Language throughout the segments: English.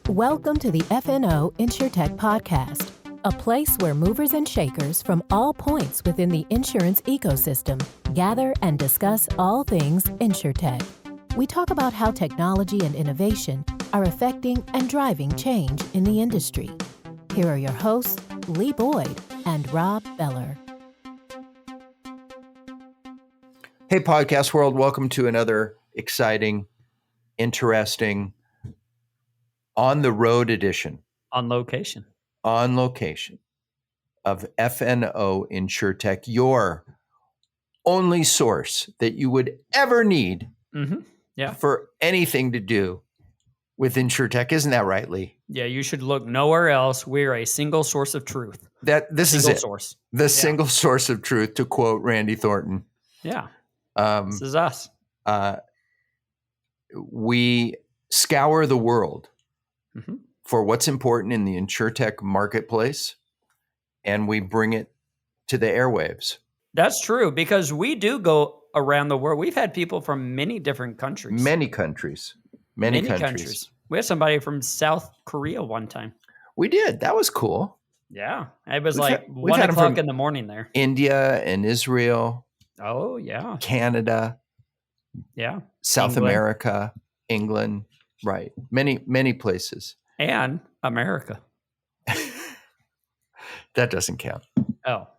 Welcome to the FNO InsureTech podcast, a place where movers and shakers from all points within the insurance ecosystem gather and discuss all things InsureTech. We talk about how technology and innovation are affecting and driving change in the industry. Here are your hosts, Lee Boyd and Rob Beller. Hey, podcast world, welcome to another exciting, interesting, on-the-road edition. On location Of FNO InsureTech, your only source that you would ever need for anything to do with InsureTech. Isn't that right, Lee? Yeah, you should look nowhere else. We're a single source of truth. This is it. Source. Single source of truth, to quote Randy Thornton. Yeah, this is us. We scour the world for what's important in the InsureTech marketplace, and we bring it to the airwaves. That's true, because we do go around the world. We've had people from many different countries. Many countries. We had somebody from South Korea one time. We did. That was cool. Yeah. It was 1 o'clock in the morning there. India and Israel. Oh, yeah. Canada. Yeah. South America, England. Right. Many places. And America. That doesn't count. Oh.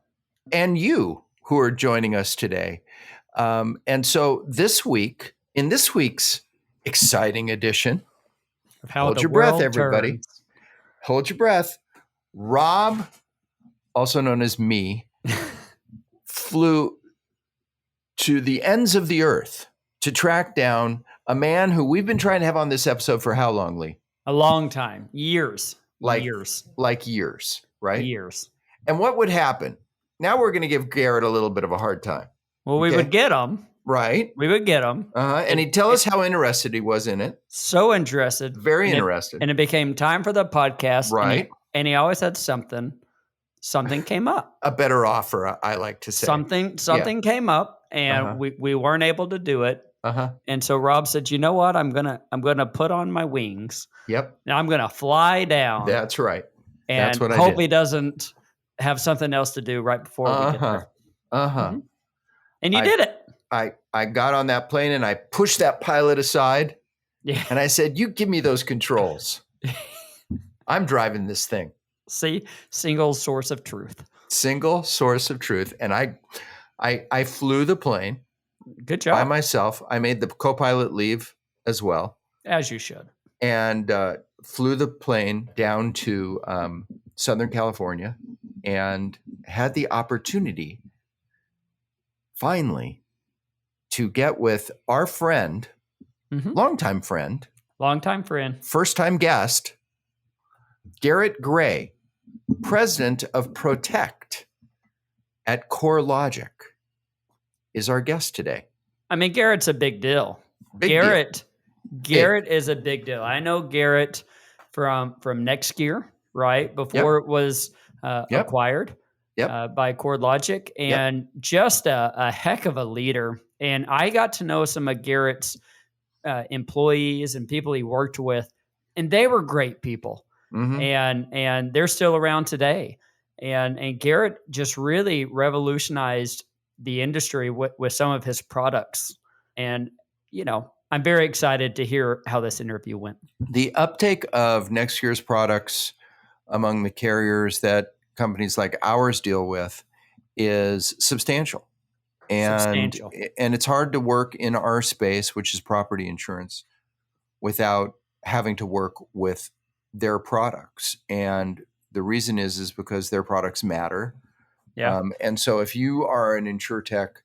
And you who are joining us today. And so in this week's exciting edition, hold your breath, everybody. Turns. Hold your breath. Rob, also known as me, flew to the ends of the earth to track down a man who we've been trying to have on this episode for how long, Lee? A long time. Years. Years, right? Years. And what would happen? Now we're going to give Garret a little bit of a hard time. Well, we would get him. Right. We would get him. And he'd tell us how interested he was in it. So interested. Very interested. And it became time for the podcast. Right. And he always had something. Something came up. A better offer, I like to say. Something came up, and we weren't able to do it. And so Rob said, "You know what? I'm gonna put on my wings. Yep. Now I'm gonna fly down. That's right. And that's what hope he doesn't have something else to do right before we get there." And you did it. I got on that plane and I pushed that pilot aside. Yeah. And I said, "You give me those controls. I'm driving this thing." See, single source of truth. Single source of truth. And I flew the plane. Good job. By myself. I made the co-pilot leave as well. As you should. And flew the plane down to Southern California and had the opportunity, finally, to get with our friend, longtime friend, first-time guest, Garret Gray, president of Protect at CoreLogic, is our guest today. I mean, Garrett's a big deal. Garret is a big deal. I know Garret from next year, right? Before it was acquired by CoreLogic, and just a heck of a leader. And I got to know some of Garrett's employees and people he worked with, and they were great people. And they're still around today. And Garret just really revolutionized the industry with some of his products. And, I'm very excited to hear how this interview went. The uptake of next year's products among the carriers that companies like ours deal with is substantial. And it's hard to work in our space, which is property insurance, without having to work with their products. And the reason is because their products matter. Yeah. And so if you are an InsureTech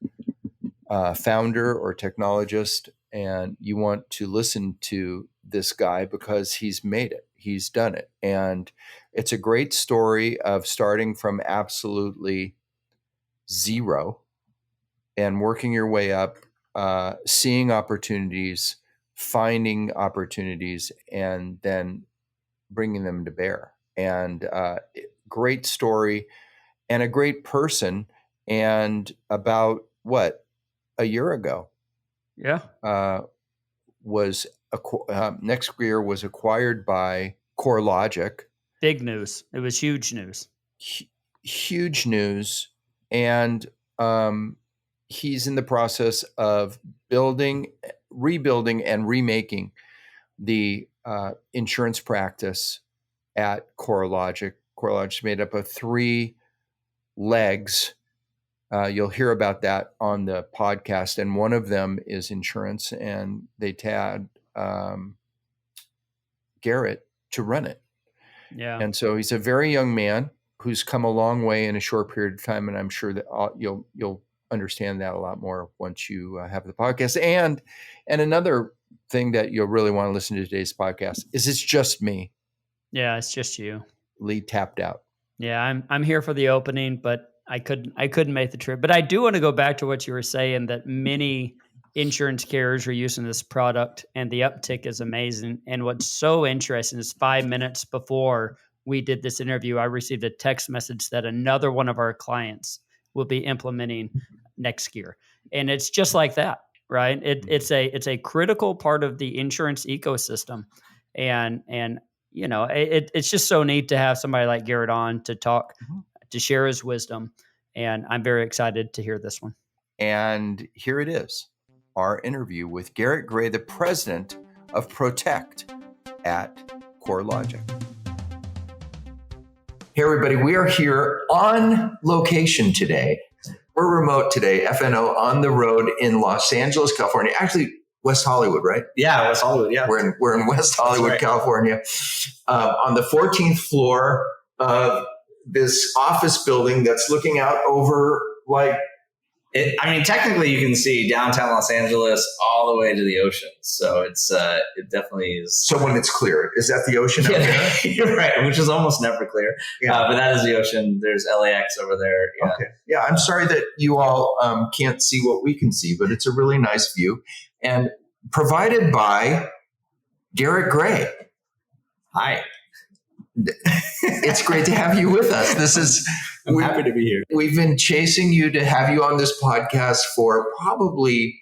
founder or technologist and you want to listen to this guy because he's made it, he's done it. And it's a great story of starting from absolutely zero and working your way up, seeing opportunities, finding opportunities, and then bringing them to bear. And great story and a great person. And about a year ago, next year was acquired by CoreLogic. Big news. It was huge news. Huge news. And he's in the process of rebuilding and remaking the insurance practice at CoreLogic. CoreLogic is made up of 3 legs. You'll hear about that on the podcast. And one of them is insurance. And they had Garret to run it. Yeah. And so he's a very young man who's come a long way in a short period of time. And I'm sure that you'll understand that a lot more once you have the podcast. And another thing that you'll really want to listen to today's podcast is it's just me. Yeah, it's just you. Lee tapped out. Yeah, I'm here for the opening, but I couldn't make the trip. But I do want to go back to what you were saying, that many insurance carriers are using this product and the uptick is amazing. And what's so interesting is 5 minutes before we did this interview, I received a text message that another one of our clients will be implementing next year. And it's just like that, right? It's a critical part of the insurance ecosystem. And you know, it's just so neat to have somebody like Garret on to talk, to share his wisdom. And I'm very excited to hear this one. And here it is, our interview with Garret Gray, the president of Protect at CoreLogic. Hey, everybody, we are here on location today. We're remote today, FNO on the road in Los Angeles, California. Actually, West Hollywood, right? Yeah, West Hollywood, yeah. We're in West Hollywood, right. California, on the 14th floor of this office building that's looking out over technically you can see downtown Los Angeles all the way to the ocean. So it definitely is. So when it's clear, is that the ocean out there? You're right, which is almost never clear. Yeah. But that is the ocean. There's LAX over there. Yeah. Okay. Yeah, I'm sorry that you all can't see what we can see, but it's a really nice view. And provided by Garret Gray. Hi. It's great to have you with us. I'm happy to be here. We've been chasing you to have you on this podcast for probably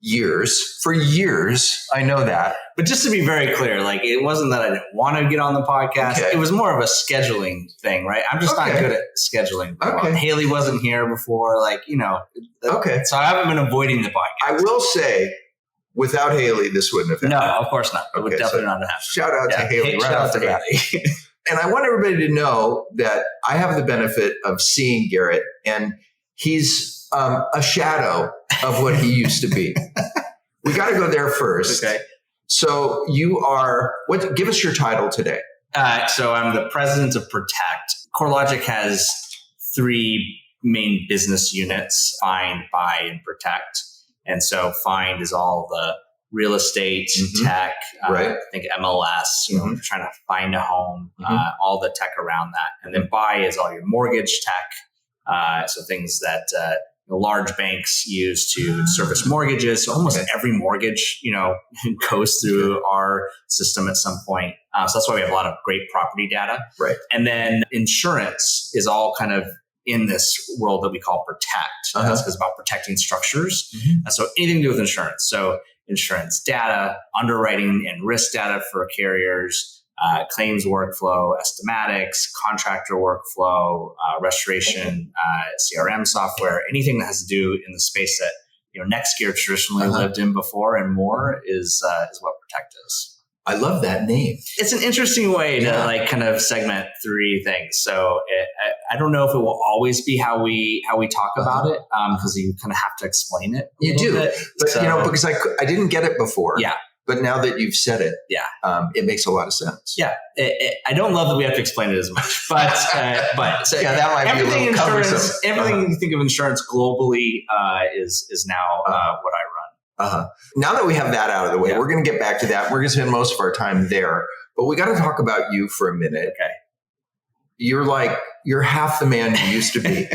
years. For years, I know that. But just to be very clear, it wasn't that I didn't want to get on the podcast. Okay. It was more of a scheduling thing, right? I'm just not good at scheduling. Okay. Haley wasn't here before, Okay. So I haven't been avoiding the podcast. I will say, without Haley, this wouldn't have happened. No, of course not. It would definitely not have happened. Shout out to Haley. Shout out to Haley. And I want everybody to know that I have the benefit of seeing Garret, and he's a shadow of what he used to be. We got to go there first. Okay. So you are, give us your title today. So I'm the president of Protect. CoreLogic has 3 main business units, Find, Buy, and Protect. And so Find is all the real estate, tech, right. I think MLS, trying to find a home, all the tech around that. And then Buy is all your mortgage tech. So things that large banks use to service mortgages. So almost every mortgage, goes through our system at some point. So that's why we have a lot of great property data. Right. And then insurance is all kind of in this world that we call Protect. That's because it's about protecting structures. So anything to do with insurance. So insurance data, underwriting and risk data for carriers, claims workflow, estimatics, contractor workflow, restoration, CRM software, anything that has to do in the space that NextGear traditionally lived in before and more is what Protect is. I love that name. It's an interesting way to kind of segment 3 things. So I don't know if it will always be how we talk about it because you kind of have to explain it. You do, but because I didn't get it before. Yeah. But now that you've said it, it makes a lot of sense. Yeah, I don't love that we have to explain it as much, but that might be a little cumbersome. Everything you think of insurance globally is now what I run. Now that we have that out of the way, we're going to get back to that. We're going to spend most of our time there, but we got to talk about you for a minute. Okay. You're half the man you used to be.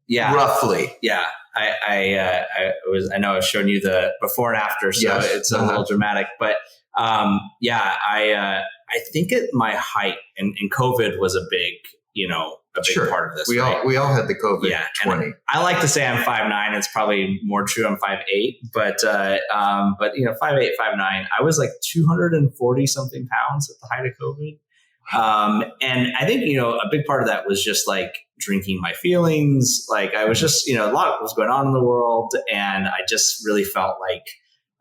Yeah. Roughly. Yeah. I know I've shown you the before and after, so it's a little dramatic, but I think at my height and COVID was a big a big part of this. We all had the COVID 20. I like to say I'm 5'9". It's probably more true. I'm 5'8", but 5'8", 5'9". I was like 240 something pounds at the height of COVID. And I think, a big part of that was just like drinking my feelings. Like I was just, a lot was going on in the world, and I just really felt like,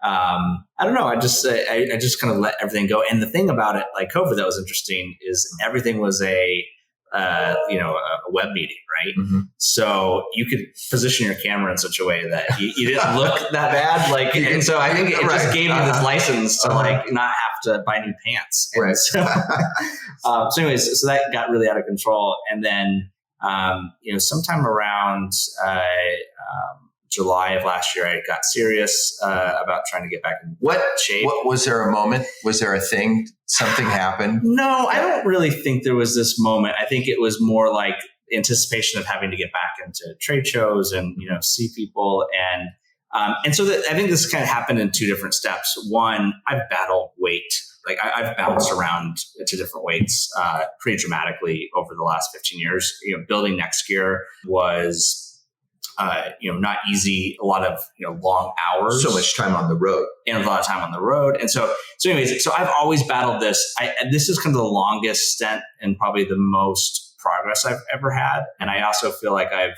I don't know. I just kind of let everything go. And the thing about it, like COVID, that was interesting is everything was a web meeting, right? Mm-hmm. So you could position your camera in such a way that you didn't look that bad. Like, and so I think it just gave me this license to like not have to buy new pants. And right. So anyways, so that got really out of control. And then, sometime around, July of last year, I got serious about trying to get back in shape. What was there a moment? Was there a thing? Something happened? No, I don't really think there was this moment. I think it was more like anticipation of having to get back into trade shows and see people, and so I think this kind of happened in two different steps. One, I've battled weight. Like I've bounced around to different weights pretty dramatically over the last 15 years. Building next year was not easy, a lot of, long hours. So much time on the road. And a lot of time on the road. And so anyways, I've always battled this. This is kind of the longest stint and probably the most progress I've ever had. And I also feel like I've,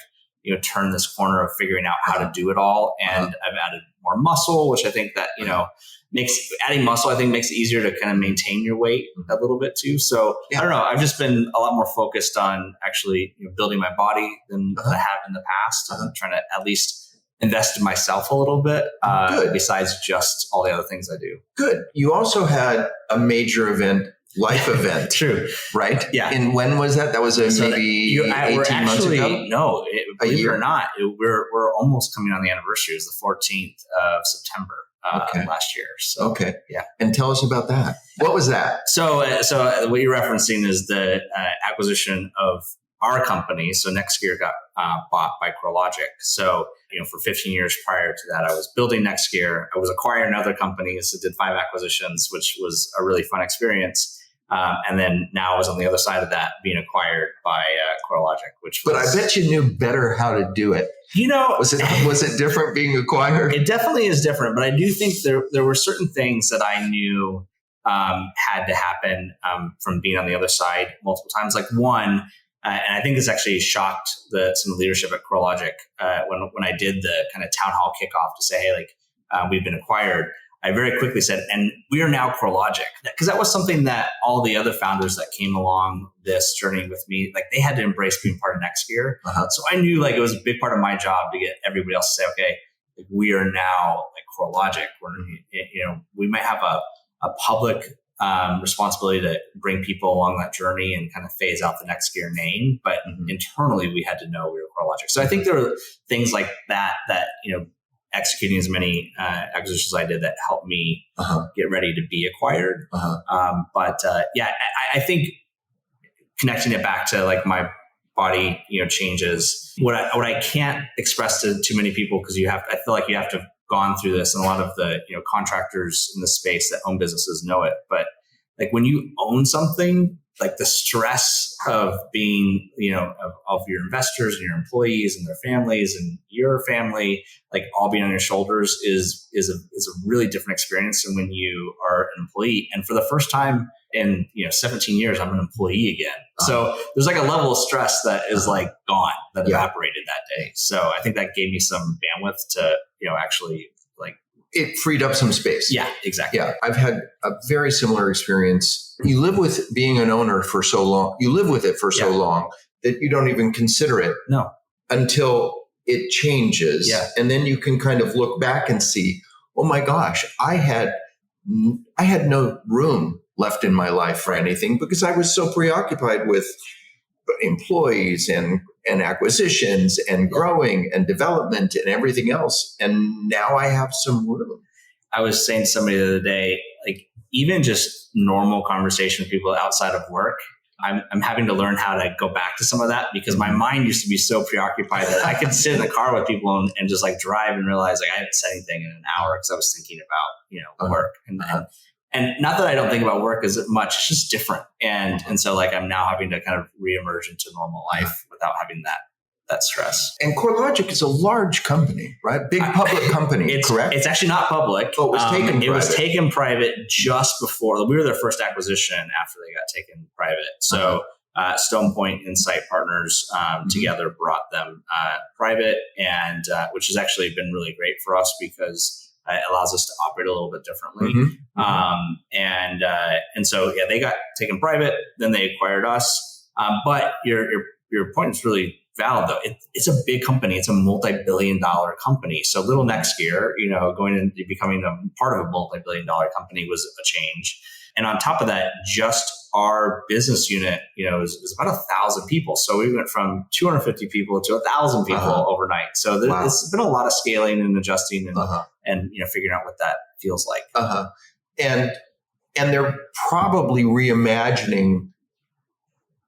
turned this corner of figuring out how to do it all. And I've added more muscle, which I think that, adding muscle, I think makes it easier to kind of maintain your weight a little bit too. So I don't know. I've just been a lot more focused on actually building my body than I have in the past. I'm trying to at least invest in myself a little bit besides just all the other things I do. Good. You also had a major life event. True. Right? Yeah. And when was that? That was maybe 18 months ago? No, believe it or not, we're almost coming on the anniversary. It was the 14th of September. Last year. So, yeah. And tell us about that. What was that? So what you're referencing is the acquisition of our company. So NextGear got bought by CoreLogic. So, for 15 years prior to that, I was building NextGear. I was acquiring other companies. I did 5 acquisitions, which was a really fun experience. And then now I was on the other side of that, being acquired by CoreLogic, But I bet you knew better how to do it. Was it different being acquired? It definitely is different, but I do think there were certain things that I knew had to happen from being on the other side multiple times. Like one, and I think this actually shocked some of the leadership at CoreLogic when I did the kind of town hall kickoff to say, hey, we've been acquired. I very quickly said, and we are now CoreLogic, because that was something that all the other founders that came along this journey with me, they had to embrace being part of NextGear. So I knew it was a big part of my job to get everybody else to say, okay, we are now CoreLogic. We might have a public responsibility to bring people along that journey and kind of phase out the NextGear name, but internally we had to know we were CoreLogic. So I think there were things like that executing as many acquisitions as I did that helped me get ready to be acquired. I think connecting it back to my body, changes. What I can't express to too many people, because I feel like you have to have gone through this, and a lot of the contractors in the space that own businesses know it. But when you own something, the stress of being, of your investors and your employees and their families and your family, all being on your shoulders is a really different experience than when you are an employee. And for the first time in 17 years, I'm an employee again. So there's a level of stress that is gone, that evaporated that day. So I think that gave me some bandwidth to actually it freed up some space. Yeah, exactly. Yeah, I've had a very similar experience. You live with being an owner for so long. You live with it for so long that you don't even consider it until it changes. Yeah. And then you can kind of look back and see, oh my gosh, I had no room left in my life for anything because I was so preoccupied with employees and acquisitions and growing and development and everything else. And now I have some room. I was saying to somebody the other day, even just normal conversation with people outside of work, I'm having to learn how to go back to some of that, because my mind used to be so preoccupied that I could sit in the car with people and just drive and realize I hadn't said anything in an hour because I was thinking about, work. And And not that I don't think about work as much, it's just different. And so like I'm now having to kind of reemerge into normal life without having that stress. And CoreLogic is a large company, right? Big public company, correct? It's actually not public. Oh, it was taken private. It was taken private just before. We were their first acquisition after they got taken private. So Stone Point Insight Partners together brought them private, and which has actually been really great for us because it allows us to operate a little bit differently. And so they got taken private, then they acquired us. But your point is really valid, though. It's a big company. It's a multi-billion-dollar company. So little next year, going into becoming a part of a multi-billion-dollar company was a change. And on top of that, just our business unit, is about 1,000 people. So we went from 250 people to 1,000 people overnight. So it's been a lot of scaling and adjusting and figuring out what that feels like. And they're probably reimagining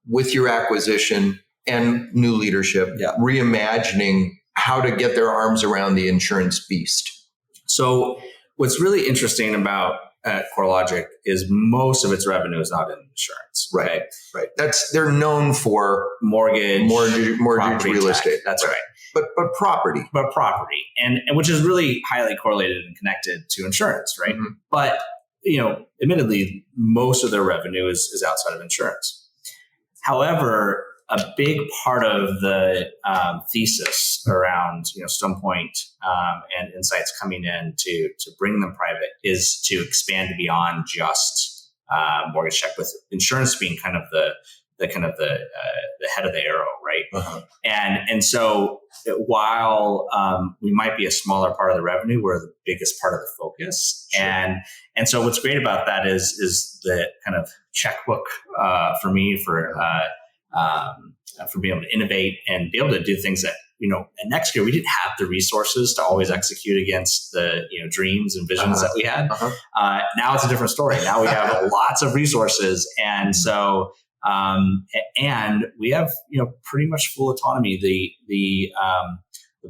with your acquisition and new leadership, reimagining how to get their arms around the insurance beast. So what's really interesting about CoreLogic is most of its revenue is not in insurance. Right. They're known for mortgage real estate. That's right. But property. And which is really highly correlated and connected to insurance, right? But, admittedly, most of their revenue is outside of insurance. However, a big part of the thesis around Stone Point and Insights coming in to bring them private is to expand beyond just mortgage check, with insurance being kind of the head of the arrow, right? And so while we might be a smaller part of the revenue, we're the biggest part of the focus. Sure. And so what's great about that is the kind of checkbook for me for being able to innovate and be able to do things that, and next year we didn't have the resources to always execute against the, dreams and visions that we had. Now it's a different story. Now we have lots of resources. And so, and we have, pretty much full autonomy. The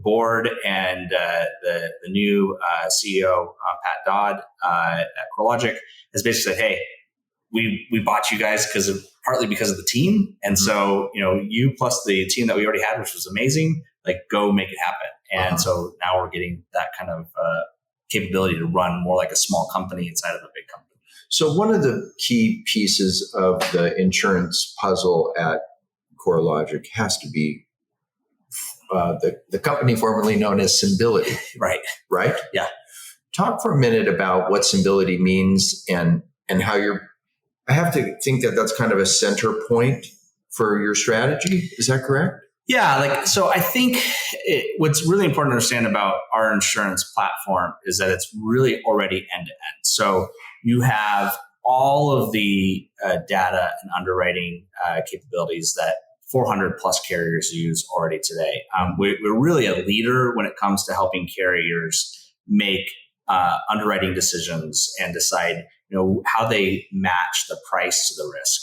board and the new CEO, Pat Dodd at CoreLogic, has basically said, hey, we bought you guys partly because of the team. And so, you plus the team that we already had, which was amazing, like go make it happen. And so now we're getting that kind of capability to run more like a small company inside of a big company. So one of the key pieces of the insurance puzzle at CoreLogic has to be the company formerly known as Symbility. Right? Yeah. Talk for a minute about what Symbility means and how I have to think that that's kind of a center point for your strategy. Is that correct? Yeah. So I think what's really important to understand about our insurance platform is that it's really already end to end. So you have all of the data and underwriting capabilities that 400 plus carriers use already today. We're really a leader when it comes to helping carriers make underwriting decisions and decide how they match the price to the risk.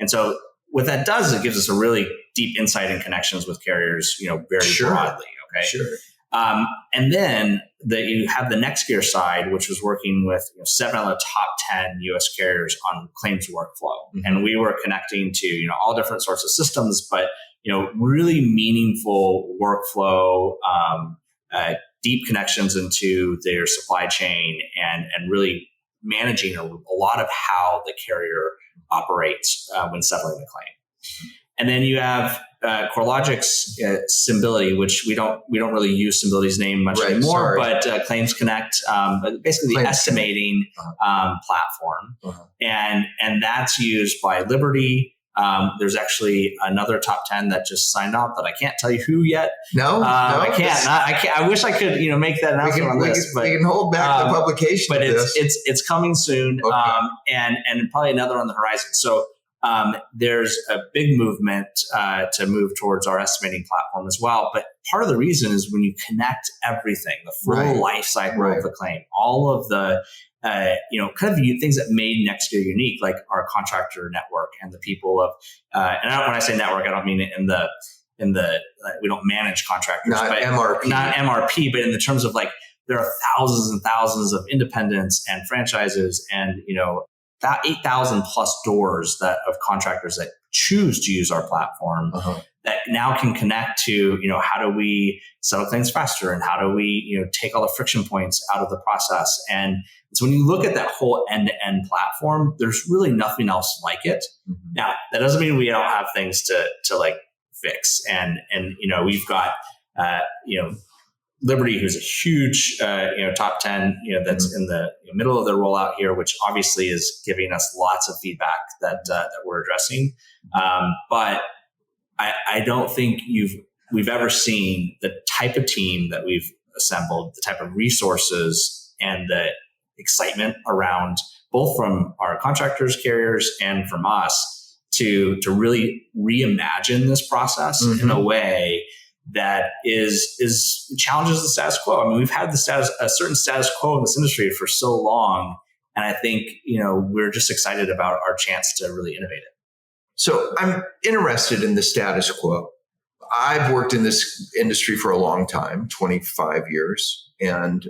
And so what that does, it gives us a really deep insight and connections with carriers, very broadly. Okay. Sure. And then you have the next gear side, which was working with 7 out of the top 10 U.S. carriers on claims workflow. And we were connecting to, all different sorts of systems, but, really meaningful workflow, deep connections into their supply chain and really managing a lot of how the carrier operates when settling the claim. And then you have CoreLogic's Symbility, which we don't really use Symbility's name much anymore, but Claims Connect, but basically the estimating platform, and that's used by Liberty. There's actually another top 10 that just signed up that I can't tell you who yet. No, I can't. I wish I could, make that announcement on this. But we can hold back the publication. But it's coming soon, and probably another on the horizon. So there's a big movement to move towards our estimating platform as well. But part of the reason is when you connect everything, the full life cycle of the claim, all of the kind of things that made Nextgear unique, like our contractor network and the people of, and when I say network, I don't mean it in the we don't manage contractors, not MRP, but in the terms of like there are thousands and thousands of independents and franchises and, that 8,000 plus doors of contractors that choose to use our platform that now can connect to, how do we settle things faster and how do we, take all the friction points out of the process. And so when you look at that whole end-to-end platform, there's really nothing else like it. Mm-hmm. Now, that doesn't mean we don't have things to like fix. And we've got, Liberty, who's a huge, top 10, that's in the middle of the rollout here, which obviously is giving us lots of feedback that we're addressing. But I don't think we've ever seen the type of team that we've assembled, the type of resources and the excitement around both from our contractors, carriers, and from us to really reimagine this process in a way that is challenges the status quo. I mean, we've had a certain status quo in this industry for so long. And I think, we're just excited about our chance to really innovate it. So I'm interested in the status quo. I've worked in this industry for a long time, 25 years, and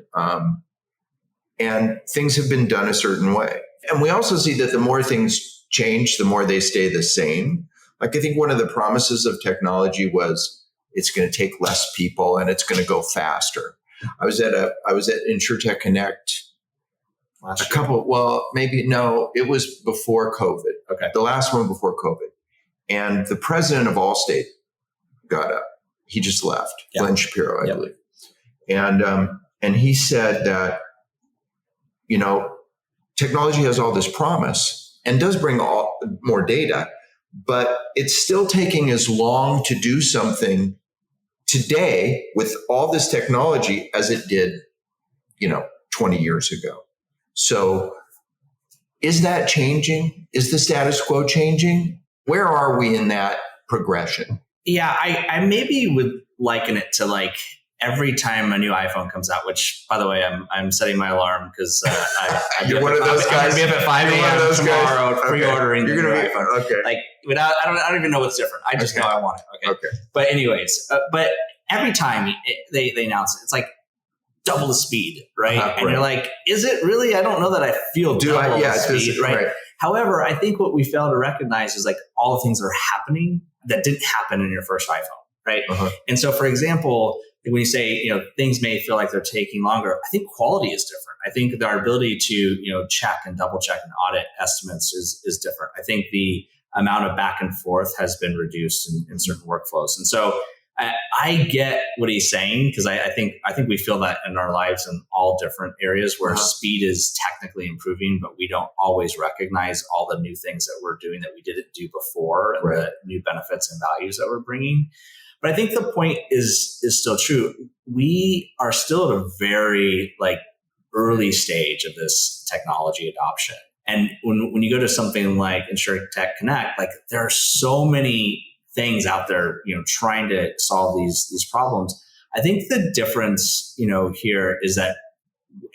things have been done a certain way. And we also see that the more things change, the more they stay the same. Like, I think one of the promises of technology was it's going to take less people and it's going to go faster. I was at InsureTech Connect it was before COVID. Okay. The last one before COVID. And the president of Allstate got up. He just left. Yep. Glenn Shapiro, I believe. And he said that, technology has all this promise and does bring more data, but it's still taking as long to do something today with all this technology as it did, 20 years ago. So is that changing? Is the status quo changing? Where are we in that progression? Yeah, I maybe would liken it to like every time a new iPhone comes out, which, by the way, I'm setting my alarm because you're one of those guys. I'm going to be up at 5 a.m. tomorrow pre-ordering the new iPhone. Okay. Like I don't even know what's different. I just know I want it. Okay. But anyways, but every time they announce it, it's like double the speed, right? And you're like, is it really? I don't know that I feel double the speed, right? However, I think what we fail to recognize is like all the things that are happening that didn't happen in your first iPhone, right? And so, for example, when you say, things may feel like they're taking longer, I think quality is different. I think our ability to, check and double check and audit estimates is different. I think the amount of back and forth has been reduced in certain workflows. And so I get what he's saying, because I think we feel that in our lives in all different areas where speed is technically improving, but we don't always recognize all the new things that we're doing that we didn't do before and the new benefits and values that we're bringing. But I think the point is still true. We are still at a very early stage of this technology adoption. And when you go to something like InsureTech Connect, there are so many things out there, trying to solve these problems. I think the difference, here is that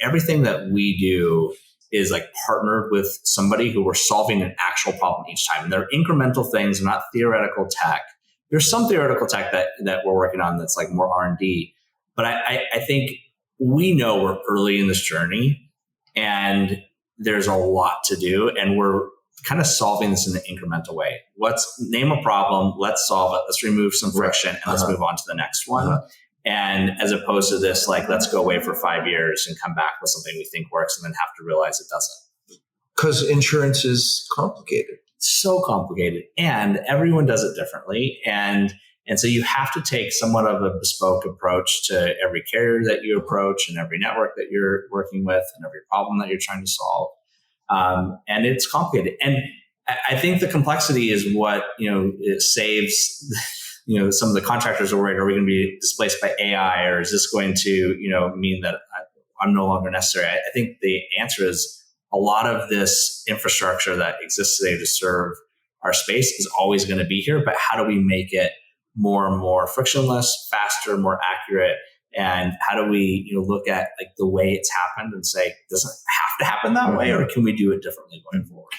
everything that we do is partnered with somebody who we're solving an actual problem each time. And they're incremental things, they're not theoretical tech. There's some theoretical tech that we're working on that's more R&D. But I think we know we're early in this journey and there's a lot to do. And we're kind of solving this in an incremental way. Let's name a problem. Let's solve it. Let's remove some friction and let's move on to the next one. And as opposed to this, let's go away for 5 years and come back with something we think works and then have to realize it doesn't. Because insurance is complicated. So complicated, and everyone does it differently. And so you have to take somewhat of a bespoke approach to every carrier that you approach and every network that you're working with and every problem that you're trying to solve. And it's complicated. And I think the complexity is what, it saves, some of the contractors are worried, are we going to be displaced by AI, or is this going to, mean that I'm no longer necessary? I think the answer is a lot of this infrastructure that exists today to serve our space is always going to be here, but how do we make it more and more frictionless, faster, more accurate? And how do we, look at the way it's happened and say, does it have to happen that way, or can we do it differently going forward?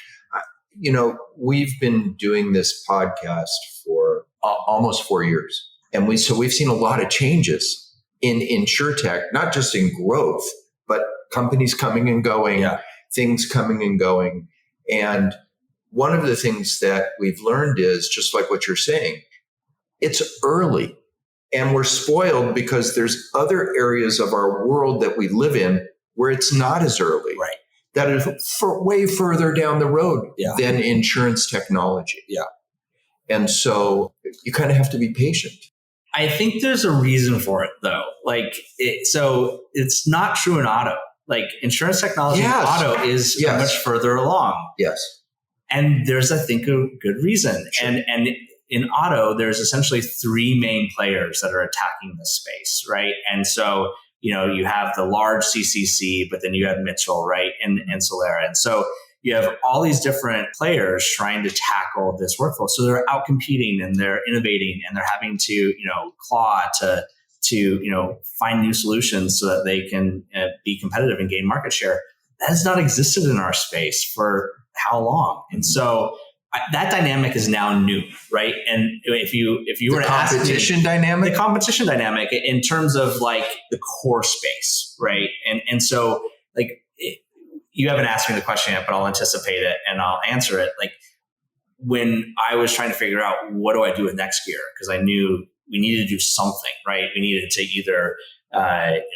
We've been doing this podcast for almost 4 years, and we've seen a lot of changes in InsureTech, not just in growth, but companies coming and going, things coming and going. And one of the things that we've learned is, just like what you're saying, it's early. And we're spoiled because there's other areas of our world that we live in where it's not as early. Right. That is way further down the road than insurance technology. Yeah. And so you kind of have to be patient. I think there's a reason for it, though. So it's not true in auto. Like insurance technology in auto is much further along. Yes. And there's, I think, a good reason. Sure. And in auto, there's essentially three main players that are attacking this space, right? And so, you have the large CCC, but then you have Mitchell, right? And Solera. And so you have all these different players trying to tackle this workflow. So they're out competing and they're innovating and they're having to, claw to find new solutions so that they can be competitive and gain market share. That has not existed in our space for how long? And so that dynamic is now new, right? And if you were to ask me, the competition dynamic in terms of like the core space, right? And so you haven't asked me the question yet, but I'll anticipate it and I'll answer it. Like when I was trying to figure out what do I do with next year, because I knew we needed to do something, right? We needed to either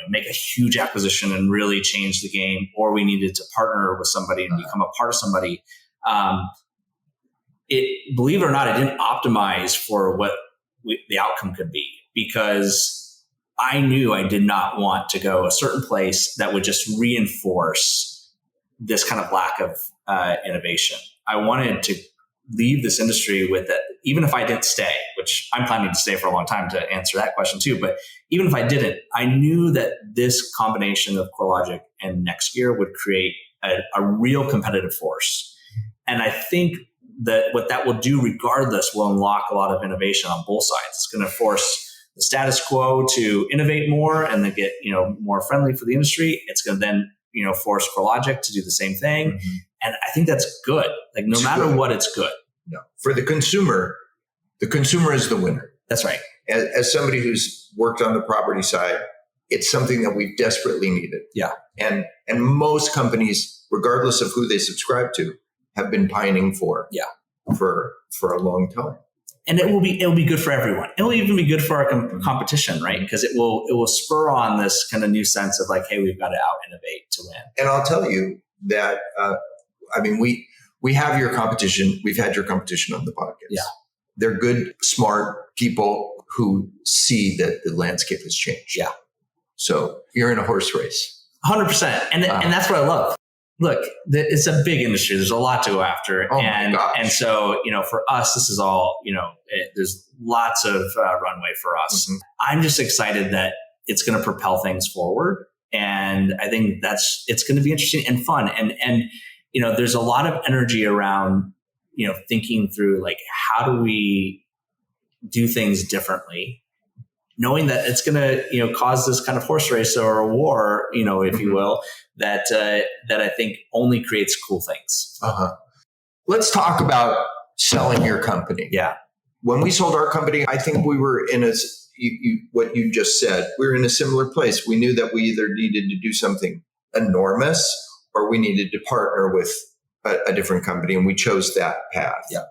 make a huge acquisition and really change the game, or we needed to partner with somebody and become a part of somebody. Believe it or not, it didn't optimize for what the outcome could be, because I knew I did not want to go a certain place that would just reinforce this kind of lack of innovation. I wanted to leave this industry with it, even if I didn't stay, which I'm planning to stay for a long time to answer that question too. But even if I didn't, I knew that this combination of CoreLogic and NextGear would create a real competitive force. And I think that what that will do regardless will unlock a lot of innovation on both sides. It's going to force the status quo to innovate more and then get, more friendly for the industry. It's going to then, force CoreLogic to do the same thing. Mm-hmm. And I think that's good. Like no matter what, it's good. No. For the consumer is the winner. That's right. As somebody who's worked on the property side, it's something that we've desperately needed. Yeah. And most companies, regardless of who they subscribe to, have been pining for a long time. And it'll be good for everyone. It'll even be good for our competition, right? Because it will spur on this kind of new sense of like, hey, we've got to out innovate to win. And I'll tell you that, we have your competition. We've had your competition on the podcast. Yeah. They're good, smart people who see that the landscape has changed. Yeah. So you're in a horse race. 100%. And that's what I love. Look, it's a big industry. There's a lot to go after. And so, for us, this is all, there's lots of runway for us. Mm-hmm. I'm just excited that it's going to propel things forward. And I think it's going to be interesting and fun. And there's a lot of energy around, thinking through like, how do we do things differently? Knowing that it's going to, cause this kind of horse race or a war, if you will, that I think only creates cool things. Uh-huh. Let's talk about selling your company. Yeah. When we sold our company, I think we were in what you just said. We were in a similar place. We knew that we either needed to do something enormous or we needed to partner with a different company, and we chose that path. Yeah.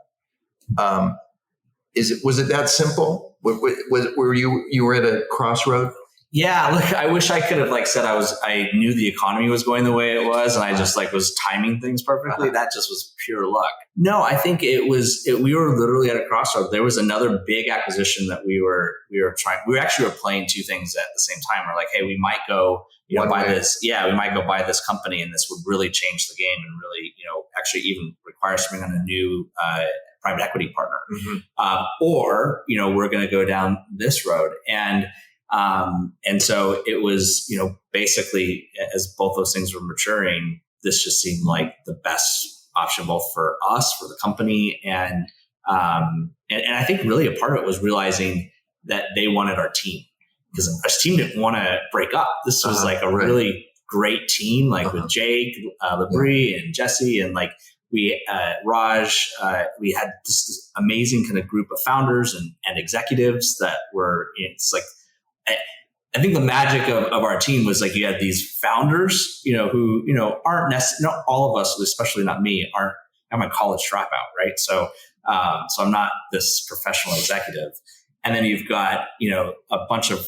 Was it that simple? Were you were at a crossroad? Yeah, look, I wish I could have said I knew the economy was going the way it was, and I just was timing things perfectly. That just was pure luck. No, I think we were literally at a crossroad. There was another big acquisition that we were trying. We actually were playing two things at the same time. We're like, hey, we might go buy this. Yeah, we might go buy this company, and this would really change the game and really actually even require us to bring on a new private equity partner. Mm-hmm. Or we're going to go down this road. And so it was, basically as both those things were maturing, this just seemed like the best option both for us, for the company. And I think really a part of it was realizing that they wanted our team, because our team didn't want to break up. This was a really great team, with Jake, Labrie and Jesse, and we, Raj, we had this amazing kind of group of founders and executives that were, I think the magic of our team was like you had these founders, who, aren't necessarily, not all of us, especially not me, I'm a college dropout, right? So I'm not this professional executive. And then you've got, a bunch of,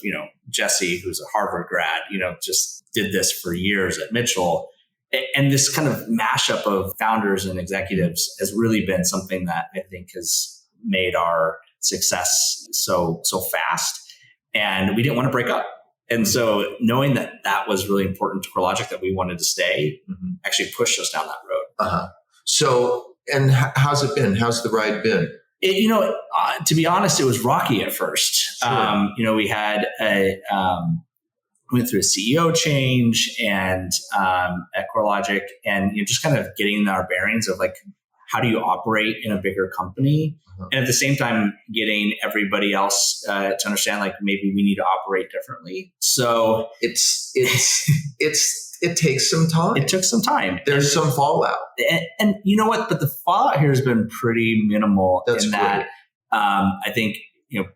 Jesse, who's a Harvard grad, just did this for years at Mitchell. And this kind of mashup of founders and executives has really been something that I think has made our success so fast. And we didn't want to break up. And so knowing that was really important to CoreLogic, that we wanted to stay, actually pushed us down that road. Uh-huh. So, and how's it been? How's the ride been? To be honest, it was rocky at first. Sure. We had went through a CEO change and at CoreLogic, and just kind of getting our bearings of like, how do you operate in a bigger company? And at the same time, getting everybody else to understand, like, maybe we need to operate differently. So it takes some time. It took some time. There's some fallout. And you know what? But the fallout here has been pretty minimal. That's in great. That I think,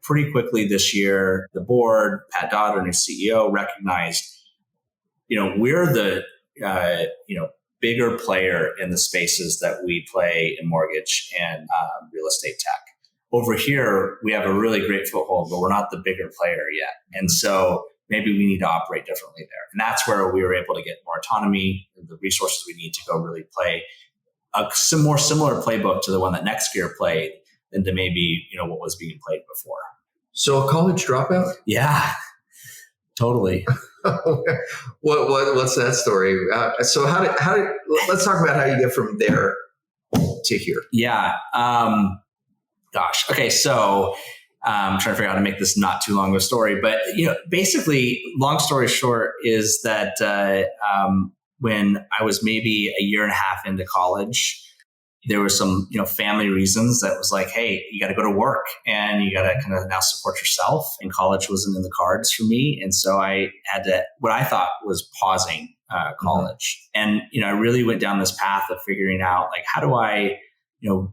pretty quickly this year, the board, Pat Dodd, our new CEO, recognized, we're the, bigger player in the spaces that we play in mortgage and real estate tech. Over here, we have a really great foothold, but we're not the bigger player yet. And so maybe we need to operate differently there. And that's where we were able to get more autonomy, the resources we need to go really play a more similar playbook to the one that NextGear played than to maybe, what was being played before. So a college dropout? Yeah, totally. What's that story? So how did let's talk about how you get from there to here. Yeah. Gosh. Okay. So I'm trying to figure out how to make this not too long of a story, but basically, long story short is that when I was maybe a year and a half into college, there were some family reasons that was like, hey, you got to go to work and you got to kind of now support yourself. And college wasn't in the cards for me, and so I had to, what I thought was pausing college. And I really went down this path of figuring out, like, how do I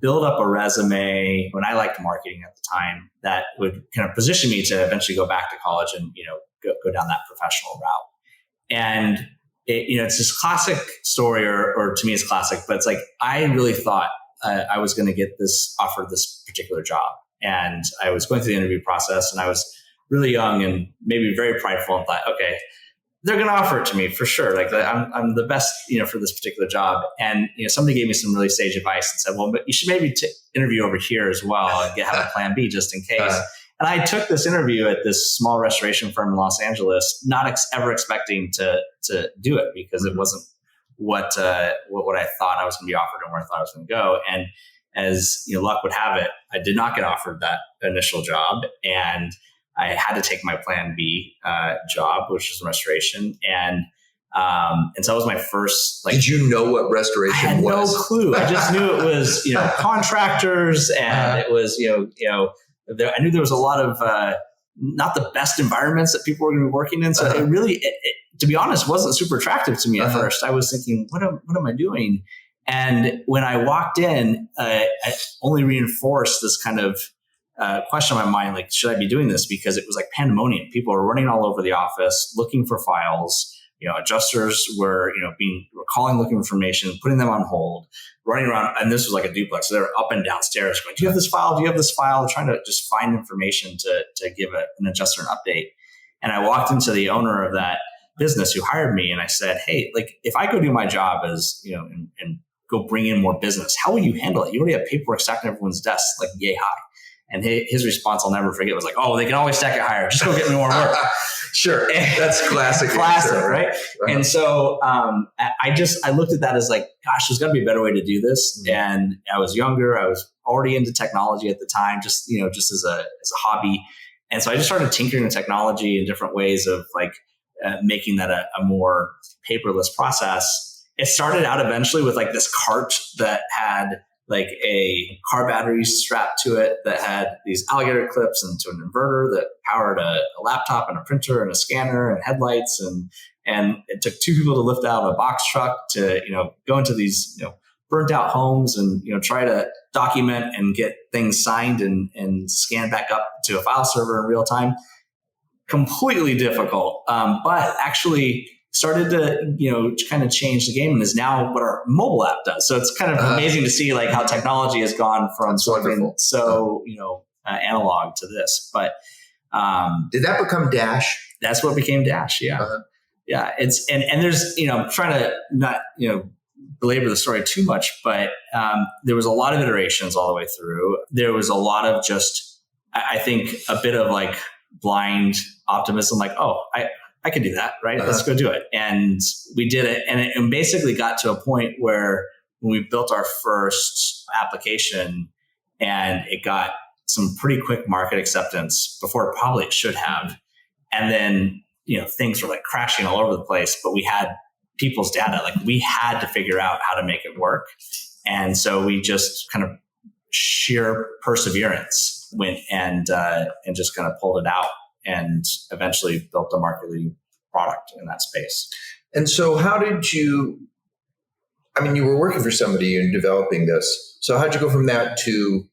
build up a resume, when I liked marketing at the time, that would kind of position me to eventually go back to college and, go down that professional route. And it's this classic story, or to me it's classic, but it's like, I really thought I was going to get offered this particular job. And I was going through the interview process, and I was really young and maybe very prideful, and thought, okay, they're going to offer it to me for sure. Like, I'm the best, for this particular job. And, somebody gave me some really sage advice and said, well, but you should maybe interview over here as well and have a plan B just in case. And I took this interview at this small restoration firm in Los Angeles, not ever expecting to do it, because it wasn't what I thought I was going to be offered and where I thought I was going to go. And as luck would have it, I did not get offered that initial job, and I had to take my plan B job, which was restoration. And so that was my first. Like, did you know what restoration was? I had no clue. I just knew it was contractors, and it was I knew there was a lot of not the best environments that people were going to be working in. So it really, to be honest, wasn't super attractive to me at first. I was thinking, what am I doing? And when I walked in, I only reinforced this kind of question in my mind, like, should I be doing this? Because it was like pandemonium. People were running all over the office looking for files. Adjusters were, were calling, looking for information, putting them on hold, running around. And this was like a duplex. So they were up and down stairs going, do you have this file? Do you have this file? Trying to just find information to give an adjuster an update. And I walked into the owner of that business who hired me, and I said, hey, like, if I go do my job as, and go bring in more business, how will you handle it? You already have paperwork stacked on everyone's desk, like, yay high. And his response, I'll never forget, was like, oh, they can always stack it higher. Just go get me more work. Sure. That's classic. Classic, right? And so I looked at that as like, gosh, there's got to be a better way to do this. Mm-hmm. And I was younger. I was already into technology at the time, just as a hobby. And so I just started tinkering with technology in different ways of like making that a more paperless process. It started out eventually with like this cart that had like a car battery strapped to it, that had these alligator clips into an inverter that powered a laptop and a printer and a scanner and headlights. And it took two people to lift out a box truck to, go into these, burnt out homes and, try to document and get things signed and scanned back up to a file server in real time. completely difficult, but actually started to, kind of change the game and is now what our mobile app does. So it's kind of amazing to see like how technology has gone from something analog to this. But did that become Dash? That's what became Dash. Yeah. Yeah. It's, and there's, I'm trying to not, belabor the story too much, but there was a lot of iterations all the way through. There was a lot of just, I think, a bit of like blind optimism, like, oh, I could do that, right? Let's go do it. And we did it. And it basically got to a point where when we built our first application and it got some pretty quick market acceptance before probably it should have. And then, things were like crashing all over the place, but we had people's data. Like we had to figure out how to make it work. And so we just kind of sheer perseverance went and just kind of pulled it out and eventually built a market-leading product in that space. And so how did you were working for somebody and developing this. So how'd you go from that to,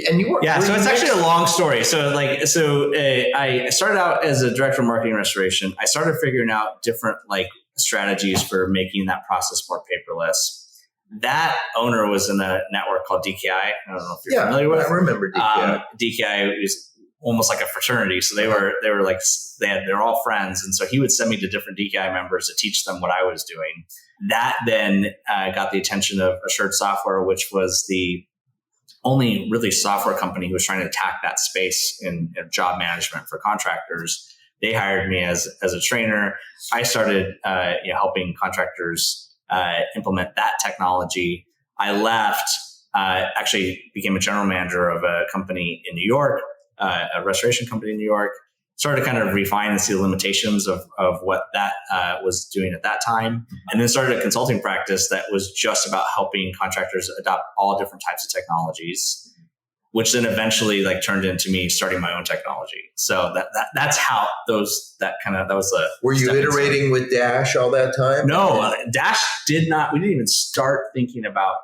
and you were, so it's actually a long story. So I started out as a director of marketing restoration. I started figuring out different strategies for making that process more paperless. That owner was in a network called DKI. I don't know if you're familiar with it. I remember DKI. DKI was almost like a fraternity. So they were all friends. And so he would send me to different DKI members to teach them what I was doing. That then got the attention of Assured Software, which was the only really software company who was trying to attack that space in job management for contractors. They hired me as a trainer. I started helping contractors implement that technology. I left, actually became a general manager of a company in New York, a restoration company in New York. Started to kind of refine and see the limitations of what that was doing at that time. And then started a consulting practice that was just about helping contractors adopt all different types of technologies, which then eventually turned into me starting my own technology. So that's how that was the. Were you iterating with Dash all that time? No, Dash did not. We didn't even start thinking about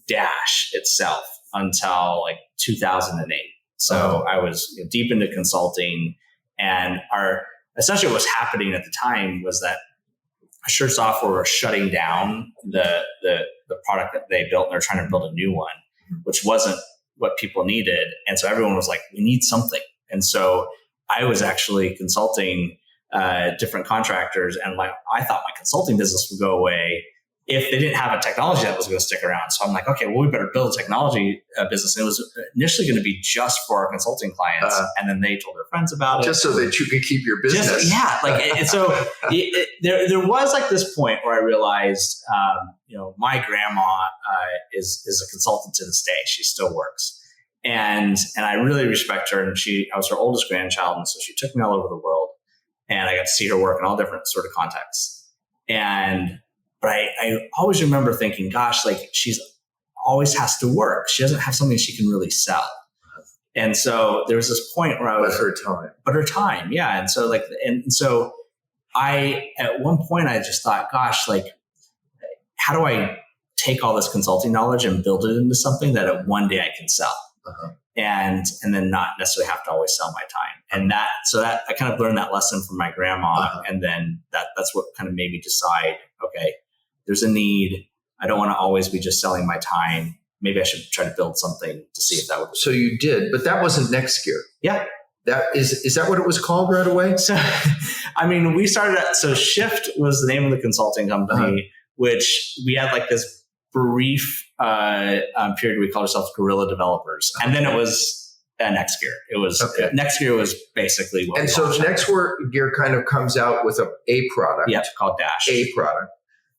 Dash itself until 2008. So I was deep into consulting, and essentially what was happening at the time was that Assured Software was shutting down the product that they built, and they're trying to build a new one, which wasn't what people needed. And so everyone was like, we need something. And so I was actually consulting different contractors, and I thought my consulting business would go away if they didn't have a technology that was going to stick around. So I'm like, okay, well, we better build a technology business. And it was initially going to be just for our consulting clients. And then they told their friends about it. Just so that you could keep your business. And so there was this point where I realized, my grandma is a consultant to this day. She still works. And I really respect her. And I was her oldest grandchild. And so she took me all over the world, and I got to see her work in all different sort of contexts. But I always remember thinking, gosh, she's always has to work. She doesn't have something she can really sell. And so there was this point where I was... But her time, yeah. And so so at one point I just thought, gosh, how do I take all this consulting knowledge and build it into something that one day I can sell? And then not necessarily have to always sell my time. And that I kind of learned that lesson from my grandma. And then that's what kind of made me decide, okay, there's a need. I don't want to always be just selling my time. Maybe I should try to build something to see if that would. So you did, but that wasn't NextGear. Yeah. Is that what it was called right away? So, we started, so Shift was the name of the consulting company, which we had this brief period we called ourselves Guerrilla Developers. And then it was NextGear. It was NextGear was basically what. And so NextGear kind of comes out with a product. Yeah, called Dash. A product.